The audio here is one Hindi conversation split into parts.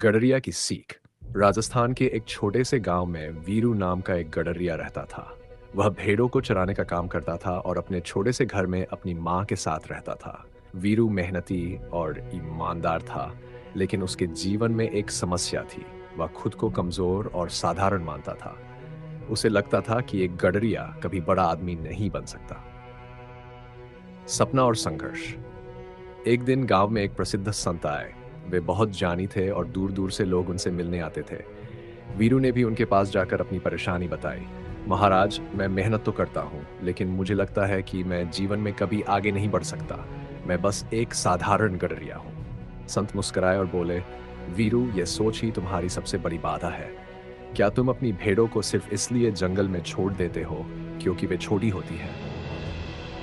गडरिया की सीख। राजस्थान के एक छोटे से गांव में वीरू नाम का एक गडरिया रहता था। वह भेड़ों को चराने का काम करता था और अपने छोटे से घर में अपनी माँ के साथ रहता था। वीरू मेहनती और ईमानदार था, लेकिन उसके जीवन में एक समस्या थी। वह खुद को कमजोर और साधारण मानता था। उसे लगता था कि एक गडरिया कभी बड़ा आदमी नहीं बन सकता। सपना और संघर्ष। एक दिन गांव में एक प्रसिद्ध संत आए। वे बहुत जानी थे और दूर दूर से लोग उनसे मिलने आते थे। वीरू ने भी उनके पास जाकर अपनी परेशानी बताई। महाराज, मैं मेहनत तो करता हूँ, लेकिन मुझे लगता है कि मैं जीवन में कभी आगे नहीं बढ़ सकता। मैं बस एक साधारण गडरिया हूँ। संत मुस्कुराए और बोले, वीरू, यह सोच ही तुम्हारी सबसे बड़ी बाधा है। क्या तुम अपनी भेड़ों को सिर्फ इसलिए जंगल में छोड़ देते हो क्योंकि वे छोटी होती हैं?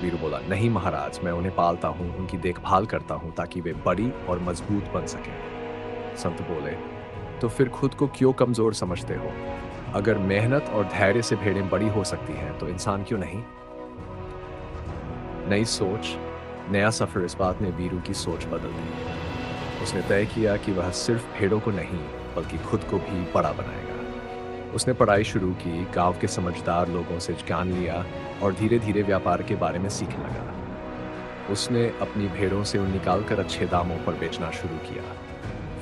वीरू बोला, नहीं महाराज, मैं उन्हें पालता हूँ, उनकी देखभाल करता हूँ ताकि वे बड़ी और मजबूत बन सकें। संत बोले, तो फिर खुद को क्यों कमजोर समझते हो? अगर मेहनत और धैर्य से भेड़ें बड़ी हो सकती हैं, तो इंसान क्यों नहीं? नई सोच, नया सफर। इस बात ने वीरू की सोच बदल दी। उसने तय किया कि वह सिर्फ भेड़ों को नहीं, बल्कि खुद को भी बड़ा बनाएगा। उसने पढ़ाई शुरू की, गांव के समझदार लोगों से ज्ञान लिया और धीरे धीरे व्यापार के बारे में सीखने लगा। उसने अपनी भेड़ों से ऊन निकालकर अच्छे दामों पर बेचना शुरू किया।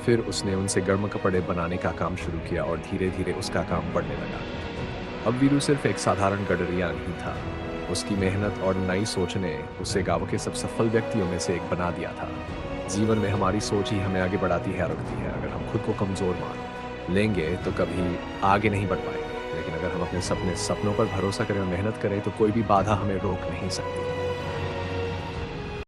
फिर उसने उनसे गर्म कपड़े बनाने का काम शुरू किया और धीरे धीरे उसका काम बढ़ने लगा। अब वीरू सिर्फ एक साधारण गडरिया नहीं था। उसकी मेहनत और नई सोच ने उसे गांव के सब सफल व्यक्तियों में से एक बना दिया था। जीवन में हमारी सोच ही हमें आगे बढ़ाती है, रुकती है। अगर हम खुद को कमजोर मान लेंगे तो कभी आगे नहीं बढ़ पाएंगे, लेकिन अगर हम अपने सपनों पर भरोसा करें और मेहनत करें तो कोई भी बाधा हमें रोक नहीं सकती।